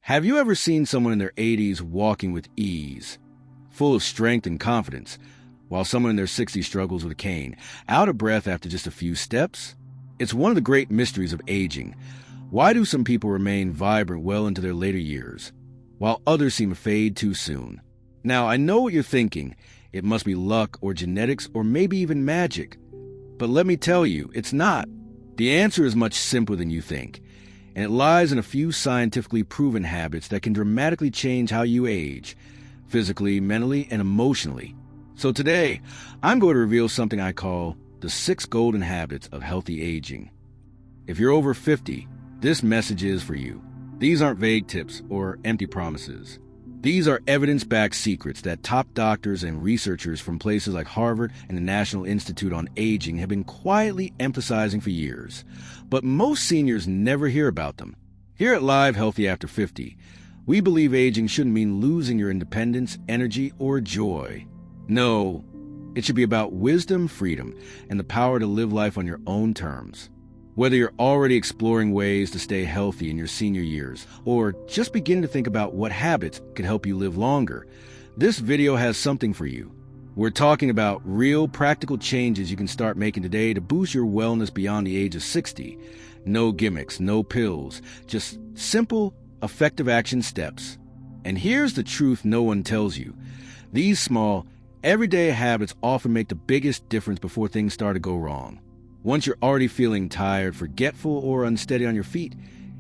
Have you ever seen someone in their 80s walking with ease, full of strength and confidence, while someone in their 60s struggles with a cane, out of breath after just a few steps? It's one of the great mysteries of aging. Why do some people remain vibrant well into their later years, while others seem to fade too soon? Now, I know what you're thinking. It must be luck or genetics or maybe even magic. But let me tell you, it's not. The answer is much simpler than you think, and it lies in a few scientifically proven habits that can dramatically change how you age, physically, mentally, and emotionally. So today, I'm going to reveal something I call the 6 golden habits of healthy aging. If you're over 50, this message is for you. These aren't vague tips or empty promises. These are evidence-backed secrets that top doctors and researchers from places like Harvard and the National Institute on Aging have been quietly emphasizing for years. But most seniors never hear about them. Here at Live Healthy After 50, we believe aging shouldn't mean losing your independence, energy, or joy. No, it should be about wisdom, freedom, and the power to live life on your own terms. Whether you're already exploring ways to stay healthy in your senior years, or just beginning to think about what habits could help you live longer, this video has something for you. We're talking about real, practical changes you can start making today to boost your wellness beyond the age of 60. No gimmicks, no pills, just simple, effective action steps. And here's the truth no one tells you. These small, everyday habits often make the biggest difference before things start to go wrong. Once you're already feeling tired, forgetful, or unsteady on your feet,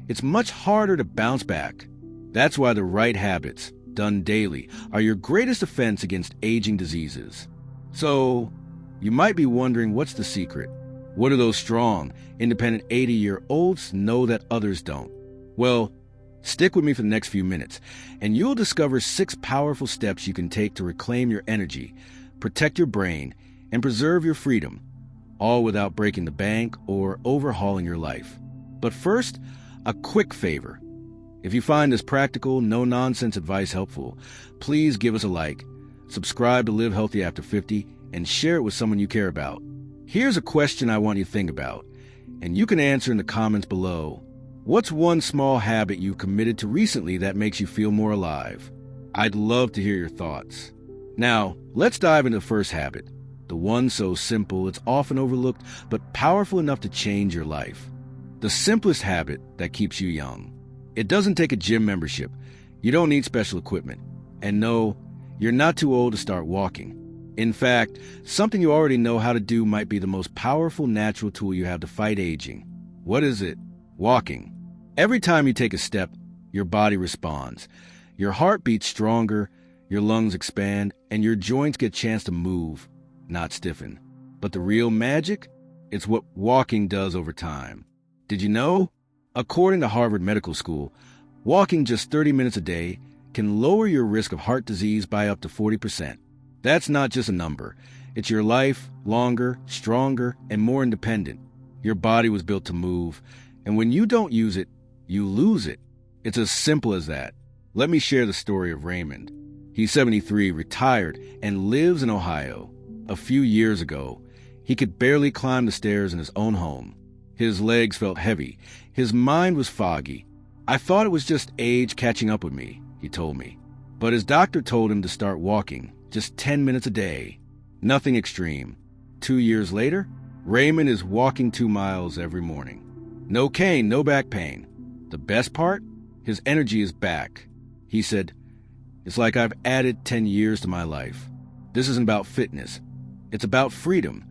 it's much harder to bounce back. That's why the right habits, done daily, are your greatest defense against aging diseases. So, you might be wondering, what's the secret? What do those strong, independent 80-year-olds know that others don't? Well, stick with me for the next few minutes, and you'll discover 6 powerful steps you can take to reclaim your energy, protect your brain, and preserve your freedom, all without breaking the bank or overhauling your life. But first, a quick favor. If you find this practical, no-nonsense advice helpful, please give us a like, subscribe to Live Healthy After 50, and share it with someone you care about. Here's a question I want you to think about, and you can answer in the comments below. What's one small habit you committed to recently that makes you feel more alive? I'd love to hear your thoughts. Now, let's dive into the first habit. The one so simple it's often overlooked, but powerful enough to change your life. The simplest habit that keeps you young. It doesn't take a gym membership. You don't need special equipment. And no, you're not too old to start walking. In fact, something you already know how to do might be the most powerful natural tool you have to fight aging. What is it? Walking. Every time you take a step, your body responds. Your heart beats stronger, your lungs expand, and your joints get a chance to move, not stiffen. But the real magic? It's what walking does over time. Did you know? According to Harvard Medical School, walking just 30 minutes a day can lower your risk of heart disease by up to 40%. That's not just a number. It's your life, longer, stronger, and more independent. Your body was built to move, and when you don't use it, you lose it. It's as simple as that. Let me share the story of Raymond. He's 73, retired, and lives in Ohio. A few years ago, he could barely climb the stairs in his own home. His legs felt heavy. His mind was foggy. I thought it was just age catching up with me, he told me. But his doctor told him to start walking, just 10 minutes a day. Nothing extreme. 2 years later, Raymond is walking 2 miles every morning. No cane, no back pain. The best part? His energy is back. He said, "It's like I've added 10 years to my life." This isn't about fitness. It's about freedom.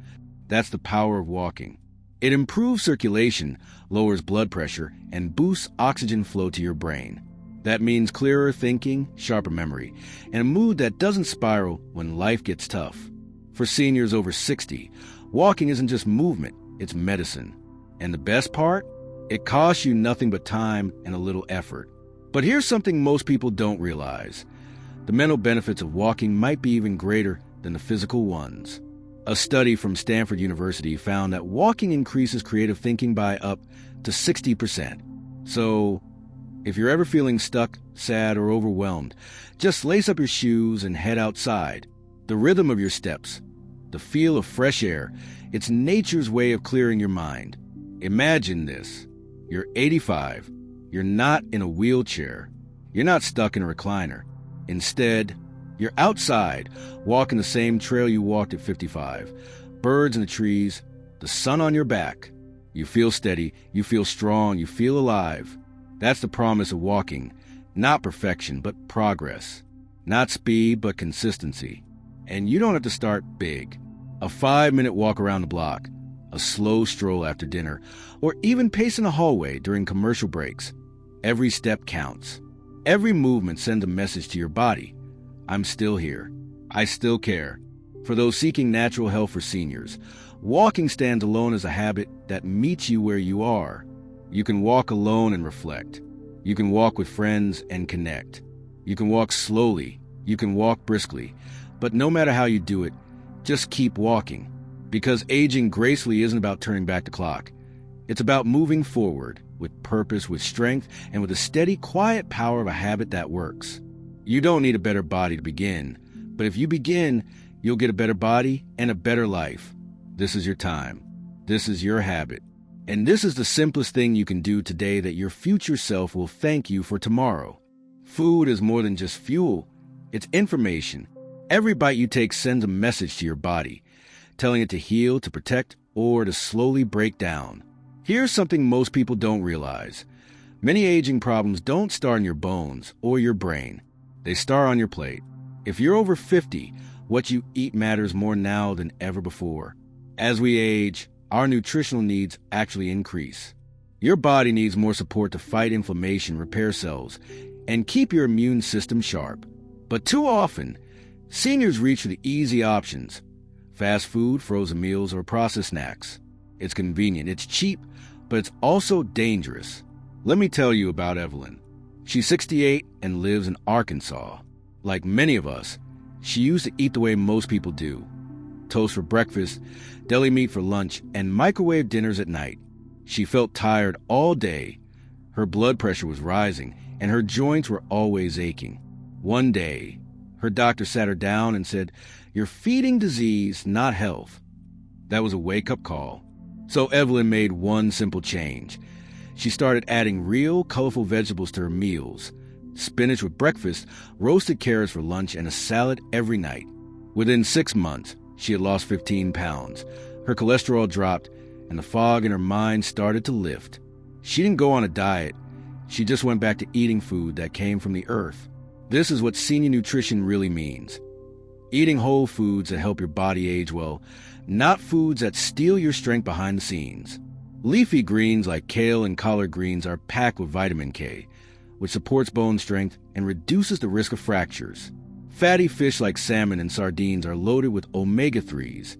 That's the power of walking. It improves circulation, lowers blood pressure, and boosts oxygen flow to your brain. That means clearer thinking, sharper memory, and a mood that doesn't spiral when life gets tough. For seniors over 60, walking isn't just movement, it's medicine. And the best part? It costs you nothing but time and a little effort. But here's something most people don't realize. The mental benefits of walking might be even greater than the physical ones. A study from Stanford University found that walking increases creative thinking by up to 60%. So, if you're ever feeling stuck, sad, or overwhelmed, just lace up your shoes and head outside. The rhythm of your steps, the feel of fresh air, it's nature's way of clearing your mind. Imagine this. You're 85. You're not in a wheelchair. You're not stuck in a recliner. Instead, you're outside, walking the same trail you walked at 55. Birds in the trees, the sun on your back. You feel steady, you feel strong, you feel alive. That's the promise of walking. Not perfection, but progress. Not speed, but consistency. And you don't have to start big. A 5-minute walk around the block, a slow stroll after dinner, or even pacing the hallway during commercial breaks. Every step counts. Every movement sends a message to your body. I'm still here. I still care. For those seeking natural health for seniors, walking stands alone as a habit that meets you where you are. You can walk alone and reflect. You can walk with friends and connect. You can walk slowly. You can walk briskly. But no matter how you do it, just keep walking. Because aging gracefully isn't about turning back the clock. It's about moving forward with purpose, with strength, and with the steady, quiet power of a habit that works. You don't need a better body to begin, but if you begin, you'll get a better body and a better life. This is your time. This is your habit. And this is the simplest thing you can do today that your future self will thank you for tomorrow. Food is more than just fuel. It's information. Every bite you take sends a message to your body, telling it to heal, to protect, or to slowly break down. Here's something most people don't realize. Many aging problems don't start in your bones or your brain. They start on your plate. If you're over 50, what you eat matters more now than ever before. As we age, our nutritional needs actually increase. Your body needs more support to fight inflammation, repair cells, and keep your immune system sharp. But too often, seniors reach for the easy options: fast food, frozen meals, or processed snacks. It's convenient, it's cheap, but it's also dangerous. Let me tell you about Evelyn. She's 68 and lives in Arkansas. Like many of us, she used to eat the way most people do. Toast for breakfast, deli meat for lunch, and microwave dinners at night. She felt tired all day. Her blood pressure was rising, and her joints were always aching. One day, her doctor sat her down and said, "You're feeding disease, not health." That was a wake-up call. So Evelyn made one simple change. She started adding real, colorful vegetables to her meals. Spinach with breakfast, roasted carrots for lunch, and a salad every night. Within 6 months, she had lost 15 pounds. Her cholesterol dropped, and the fog in her mind started to lift. She didn't go on a diet. She just went back to eating food that came from the earth. This is what senior nutrition really means. Eating whole foods that help your body age well, not foods that steal your strength behind the scenes. Leafy greens like kale and collard greens are packed with vitamin K, which supports bone strength and reduces the risk of fractures. Fatty fish like salmon and sardines are loaded with omega-3s,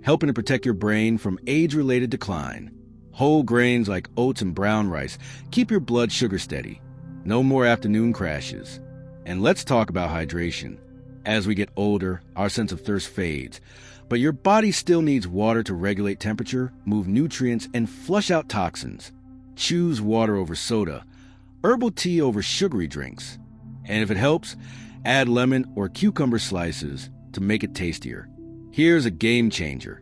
helping to protect your brain from age-related decline. Whole grains like oats and brown rice keep your blood sugar steady. No more afternoon crashes. And let's talk about hydration. As we get older, our sense of thirst fades, but your body still needs water to regulate temperature, move nutrients, and flush out toxins. Choose water over soda, herbal tea over sugary drinks. And if it helps, add lemon or cucumber slices to make it tastier. Here's a game changer.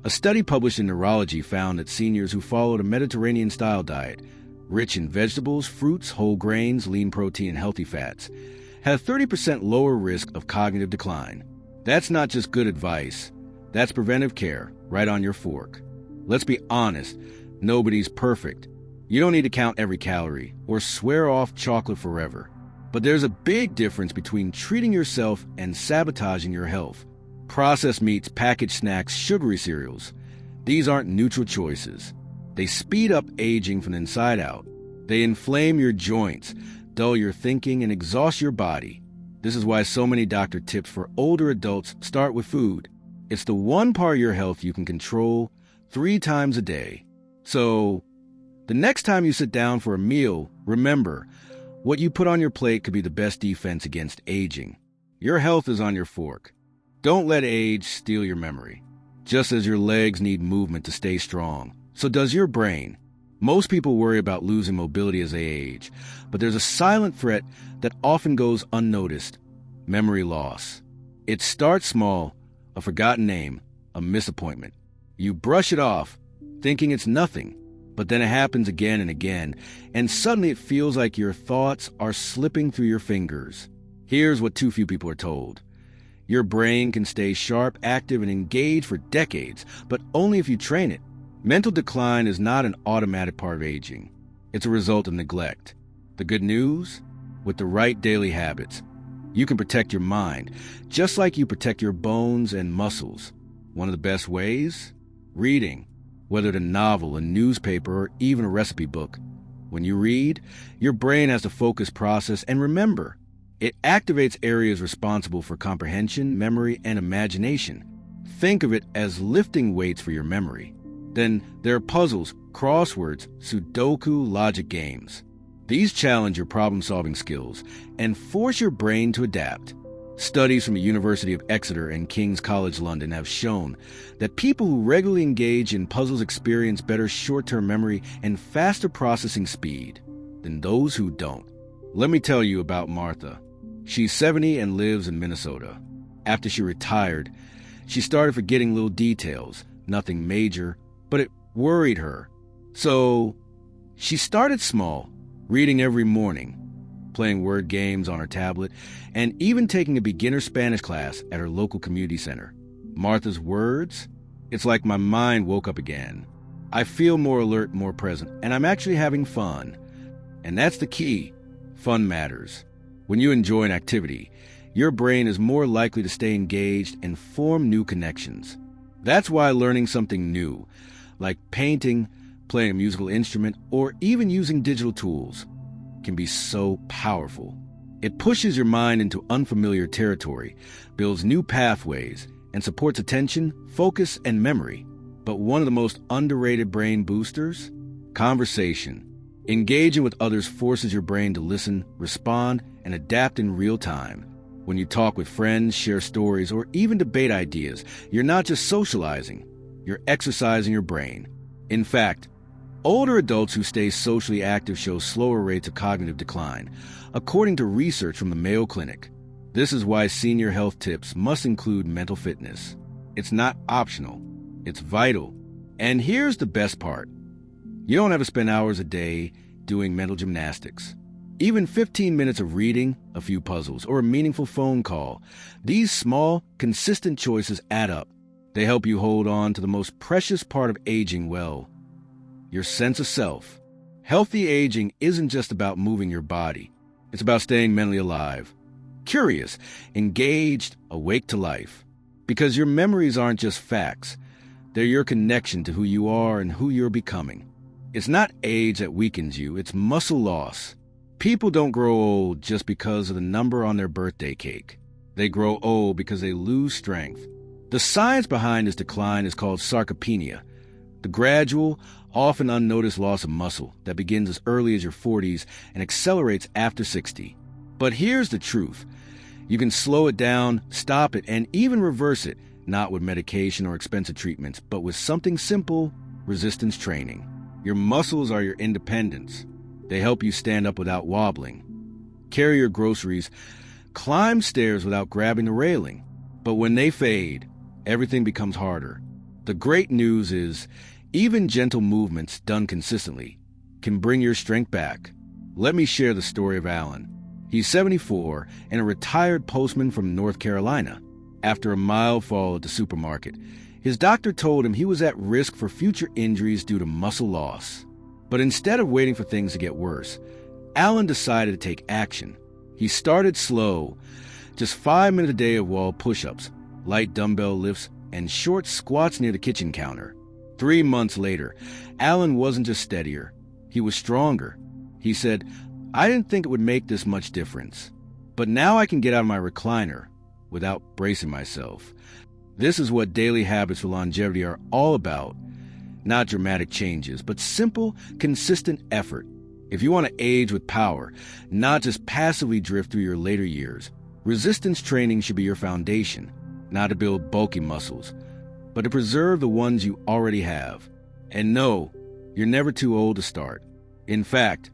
A study published in Neurology found that seniors who followed a Mediterranean-style diet, rich in vegetables, fruits, whole grains, lean protein, and healthy fats, had a 30% lower risk of cognitive decline. That's not just good advice. That's preventive care right on your fork. Let's be honest, nobody's perfect. You don't need to count every calorie or swear off chocolate forever. But there's a big difference between treating yourself and sabotaging your health. Processed meats, packaged snacks, sugary cereals. These aren't neutral choices. They speed up aging from the inside out. They inflame your joints, dull your thinking, and exhaust your body. This is why so many doctor tips for older adults start with food. It's the one part of your health you can control 3 times a day. So, the next time you sit down for a meal, remember, what you put on your plate could be the best defense against aging. Your health is on your fork. Don't let age steal your memory. Just as your legs need movement to stay strong, so does your brain. Most people worry about losing mobility as they age, but there's a silent threat that often goes unnoticed: memory loss. It starts small, a forgotten name, a misappointment. You brush it off, thinking it's nothing. But then it happens again and again, and suddenly it feels like your thoughts are slipping through your fingers. Here's what too few people are told. Your brain can stay sharp, active, and engaged for decades, but only if you train it. Mental decline is not an automatic part of aging. It's a result of neglect. The good news? With the right daily habits, you can protect your mind, just like you protect your bones and muscles. One of the best ways? Reading. Whether it's a novel, a newspaper, or even a recipe book. When you read, your brain has to focus, process, and remember. It activates areas responsible for comprehension, memory, and imagination. Think of it as lifting weights for your memory. Then there are puzzles, crosswords, Sudoku, logic games. These challenge your problem-solving skills and force your brain to adapt. Studies from the University of Exeter and King's College London have shown that people who regularly engage in puzzles experience better short-term memory and faster processing speed than those who don't. Let me tell you about Martha. She's 70 and lives in Minnesota. After she retired, she started forgetting little details, nothing major, but it worried her. So she started small, reading every morning, playing word games on her tablet, and even taking a beginner Spanish class at her local community center. Martha's words? It's like my mind woke up again. I feel more alert, more present, and I'm actually having fun. And that's the key. Fun matters. When you enjoy an activity, your brain is more likely to stay engaged and form new connections. That's why learning something new, like painting, playing a musical instrument, or even using digital tools, can be so powerful. It pushes your mind into unfamiliar territory, builds new pathways, and supports attention, focus, and memory. But one of the most underrated brain boosters? Conversation. Engaging with others forces your brain to listen, respond, and adapt in real time. When you talk with friends, share stories, or even debate ideas, you're not just socializing, you're exercising your brain. In fact, older adults who stay socially active show slower rates of cognitive decline, according to research from the Mayo Clinic. This is why senior health tips must include mental fitness. It's not optional, it's vital. And here's the best part. You don't have to spend hours a day doing mental gymnastics. Even 15 minutes of reading, a few puzzles, or a meaningful phone call, these small, consistent choices add up. They help you hold on to the most precious part of aging well, your sense of self. Healthy aging isn't just about moving your body. It's about staying mentally alive, curious, engaged, awake to life. Because your memories aren't just facts. They're your connection to who you are and who you're becoming. It's not age that weakens you, it's muscle loss. People don't grow old just because of the number on their birthday cake. They grow old because they lose strength. The science behind this decline is called sarcopenia, the gradual, often unnoticed loss of muscle that begins as early as your 40s and accelerates after 60. But here's the truth. You can slow it down, stop it, and even reverse it, not with medication or expensive treatments, but with something simple, resistance training. Your muscles are your independence. They help you stand up without wobbling, carry your groceries, climb stairs without grabbing the railing. But when they fade, everything becomes harder. The great news is, even gentle movements done consistently can bring your strength back. Let me share the story of Alan. He's 74 and a retired postman from North Carolina. After a mild fall at the supermarket, his doctor told him he was at risk for future injuries due to muscle loss. But instead of waiting for things to get worse, Alan decided to take action. He started slow, just 5 minutes a day of wall push-ups, light dumbbell lifts, and short squats near the kitchen counter. 3 months later, Alan wasn't just steadier, he was stronger. He said, "I didn't think it would make this much difference, but now I can get out of my recliner without bracing myself." This is what daily habits for longevity are all about. Not dramatic changes, but simple, consistent effort. If you want to age with power, not just passively drift through your later years, resistance training should be your foundation, not to build bulky muscles, but to preserve the ones you already have. And no, you're never too old to start. In fact,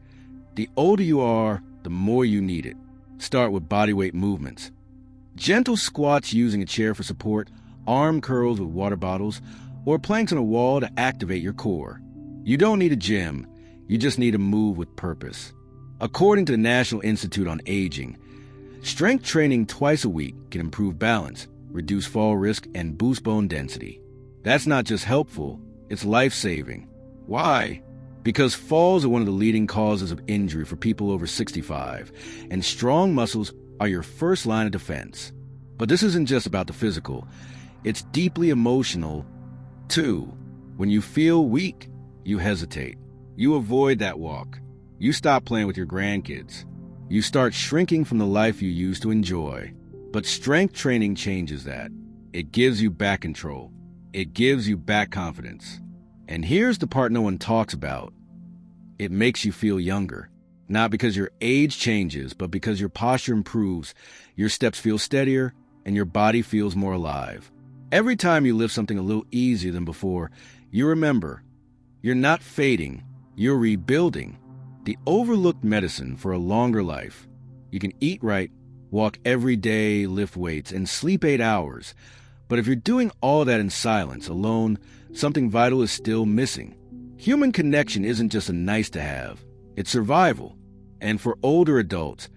the older you are, the more you need it. Start with bodyweight movements. Gentle squats using a chair for support, arm curls with water bottles, or planks on a wall to activate your core. You don't need a gym, you just need to move with purpose. According to the National Institute on Aging, strength training twice a week can improve balance, reduce fall risk, and boost bone density. That's not just helpful, it's life-saving. Why? Because falls are one of the leading causes of injury for people over 65, and strong muscles are your first line of defense. But this isn't just about the physical, it's deeply emotional, too. When you feel weak, you hesitate. You avoid that walk. You stop playing with your grandkids. You start shrinking from the life you used to enjoy. But strength training changes that. It gives you back control. It gives you back confidence. And here's the part no one talks about. It makes you feel younger. Not because your age changes, but because your posture improves, your steps feel steadier, and your body feels more alive. Every time you lift something a little easier than before, you remember, you're not fading, you're rebuilding. The overlooked medicine for a longer life. You can eat right, walk every day, lift weights, and sleep 8 hours. But if you're doing all that in silence, alone, something vital is still missing. Human connection isn't just a nice to have, it's survival. And for older adults,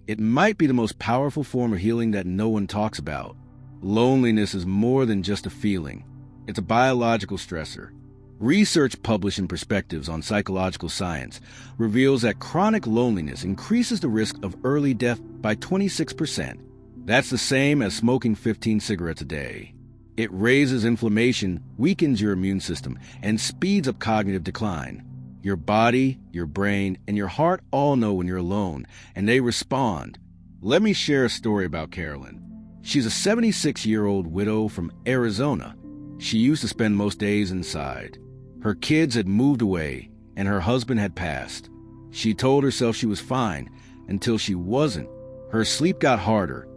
it might be the most powerful form of healing that no one talks about. Loneliness is more than just a feeling. It's a biological stressor. Research published in Perspectives on Psychological Science reveals that chronic loneliness increases the risk of early death by 26%. That's the same as smoking 15 cigarettes a day. It raises inflammation, weakens your immune system, and speeds up cognitive decline. Your body, your brain, and your heart all know when you're alone, and they respond. Let me share a story about Carolyn. She's a 76-year-old widow from Arizona. She used to spend most days inside. Her kids had moved away, and her husband had passed. She told herself she was fine until she wasn't. Her sleep got harder,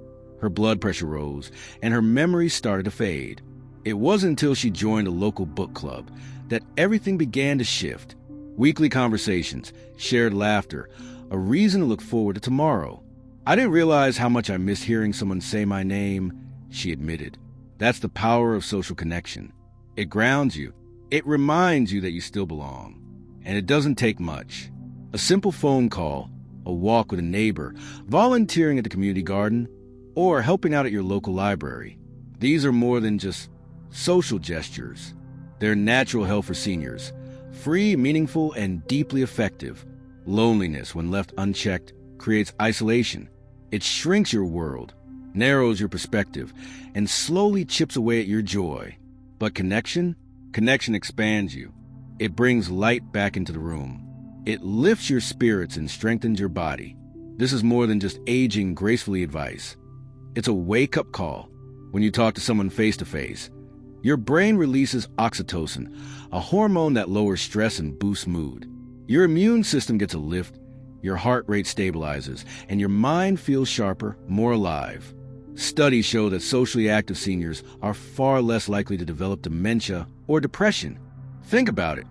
her blood pressure rose, and her memories started to fade. It wasn't until she joined a local book club that everything began to shift. Weekly conversations, shared laughter, a reason to look forward to tomorrow. I didn't realize how much I missed hearing someone say my name, she admitted. That's the power of social connection. It grounds you. It reminds you that you still belong. And it doesn't take much. A simple phone call, a walk with a neighbor, volunteering at the community garden, or helping out at your local library. These are more than just social gestures. They're natural health for seniors. Free, meaningful, and deeply effective. Loneliness, when left unchecked, creates isolation. It shrinks your world, narrows your perspective, and slowly chips away at your joy. But connection expands you. It brings light back into the room. It lifts your spirits and strengthens your body. This is more than just aging gracefully advice. It's a wake-up call. When you talk to someone face-to-face, your brain releases oxytocin, a hormone that lowers stress and boosts mood. Your immune system gets a lift, your heart rate stabilizes, and your mind feels sharper, more alive. Studies show that socially active seniors are far less likely to develop dementia or depression. Think about it.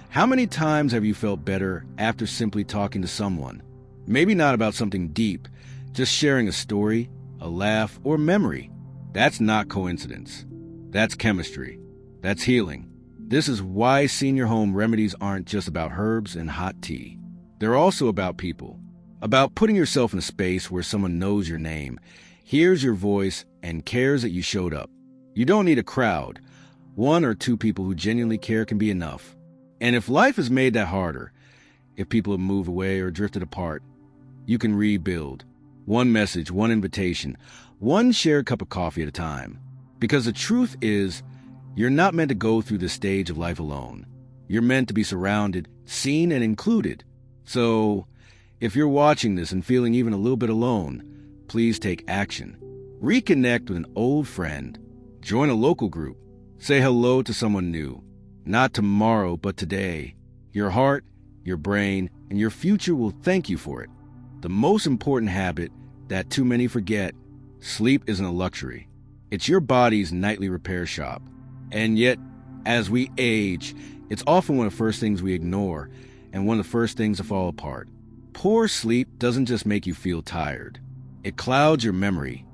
How many times have you felt better after simply talking to someone? Maybe not about something deep, just sharing a story, a laugh, or memory. That's not coincidence. That's chemistry. That's healing. This is why senior home remedies aren't just about herbs and hot tea. They're also about people. About putting yourself in a space where someone knows your name, hears your voice, and cares that you showed up. You don't need a crowd. 1 or 2 people who genuinely care can be enough. And if life has made that harder, if people have moved away or drifted apart, you can rebuild. One message, one invitation, one shared cup of coffee at a time. Because the truth is, you're not meant to go through this stage of life alone. You're meant to be surrounded, seen, and included. So, if you're watching this and feeling even a little bit alone, please take action. Reconnect with an old friend. Join a local group. Say hello to someone new. Not tomorrow, but today. Your heart, your brain, and your future will thank you for it. The most important habit that too many forget, sleep isn't a luxury. It's your body's nightly repair shop. And yet, as we age, it's often one of the first things we ignore and one of the first things to fall apart. Poor sleep doesn't just make you feel tired. It clouds your memory,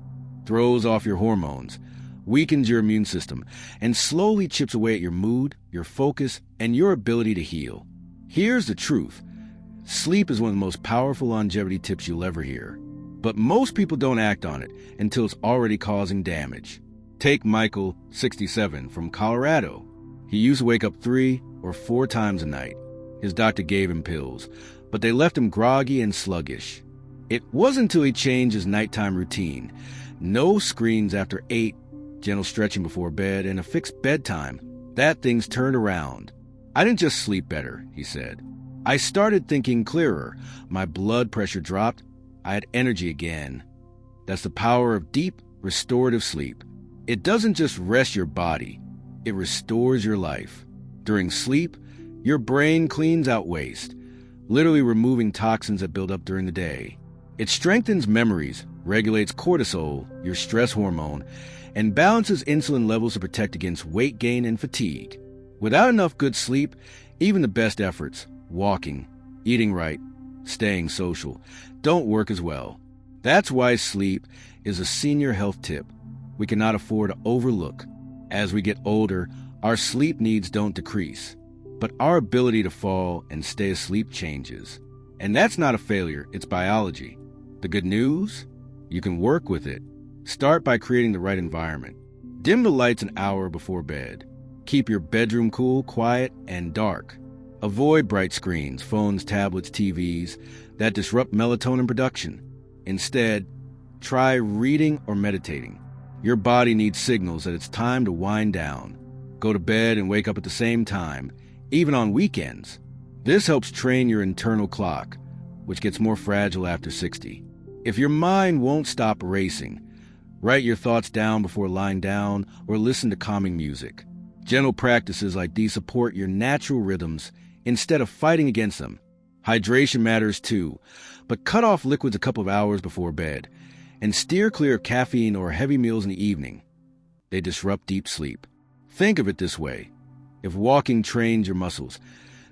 throws off your hormones, weakens your immune system, and slowly chips away at your mood, your focus, and your ability to heal. Here's the truth. Sleep is one of the most powerful longevity tips you'll ever hear. But most people don't act on it until it's already causing damage. Take Michael, 67, from Colorado. He used to wake up 3 or 4 times a night. His doctor gave him pills, but they left him groggy and sluggish. It wasn't until he changed his nighttime routine. No screens after 8, gentle stretching before bed, and a fixed bedtime, that things turned around. I didn't just sleep better, he said. I started thinking clearer. My blood pressure dropped. I had energy again. That's the power of deep, restorative sleep. It doesn't just rest your body. It restores your life. During sleep, your brain cleans out waste, literally removing toxins that build up during the day. It strengthens memories, regulates cortisol, your stress hormone, and balances insulin levels to protect against weight gain and fatigue. Without enough good sleep, even the best efforts, walking, eating right, staying social, don't work as well. That's why sleep is a senior health tip we cannot afford to overlook. As we get older, our sleep needs don't decrease, but our ability to fall and stay asleep changes. And that's not a failure, it's biology. The good news? You can work with it. Start by creating the right environment. Dim the lights an hour before bed. Keep your bedroom cool, quiet, and dark. Avoid bright screens, phones, tablets, TVs that disrupt melatonin production. Instead, try reading or meditating. Your body needs signals that it's time to wind down. Go to bed and wake up at the same time, even on weekends. This helps train your internal clock, which gets more fragile after 60. If your mind won't stop racing, write your thoughts down before lying down or listen to calming music. Gentle practices like these support your natural rhythms instead of fighting against them. Hydration matters too, but cut off liquids a couple of hours before bed and steer clear of caffeine or heavy meals in the evening. They disrupt deep sleep. Think of it this way. If walking trains your muscles,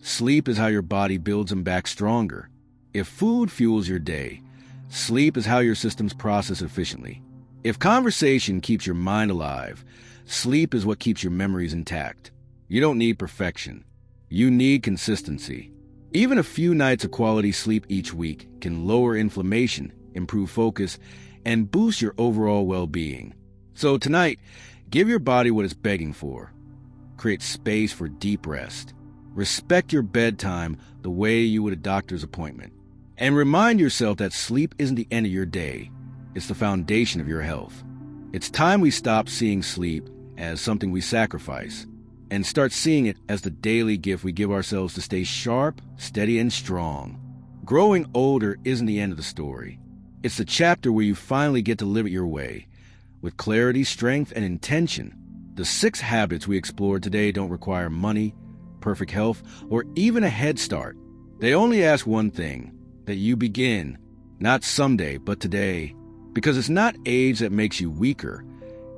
sleep is how your body builds them back stronger. If food fuels your day, sleep is how your systems process efficiently. If conversation keeps your mind alive, sleep is what keeps your memories intact. You don't need perfection. You need consistency. Even a few nights of quality sleep each week can lower inflammation, improve focus, and boost your overall well-being. So tonight, give your body what it's begging for. Create space for deep rest. Respect your bedtime the way you would a doctor's appointment. And remind yourself that sleep isn't the end of your day. It's the foundation of your health. It's time we stop seeing sleep as something we sacrifice and start seeing it as the daily gift we give ourselves to stay sharp, steady, and strong. Growing older isn't the end of the story. It's the chapter where you finally get to live it your way, with clarity, strength, and intention. The 6 habits we explored today don't require money, perfect health, or even a head start. They only ask one thing, that you begin, not someday, but today. Because it's not age that makes you weaker.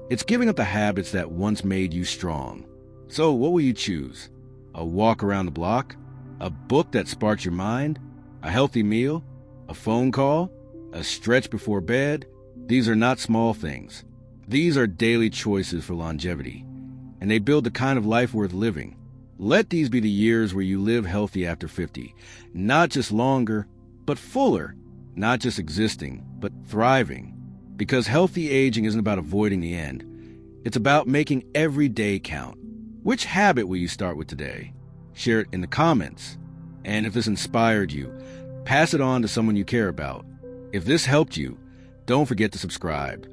It's giving up the habits that once made you strong. So what will you choose? A walk around the block? A book that sparks your mind? A healthy meal? A phone call? A stretch before bed? These are not small things. These are daily choices for longevity, and they build the kind of life worth living. Let these be the years where you live healthy after 50, not just longer, but fuller, not just existing, but thriving. Because healthy aging isn't about avoiding the end. It's about making every day count. Which habit will you start with today? Share it in the comments. And if this inspired you, pass it on to someone you care about. If this helped you, don't forget to subscribe.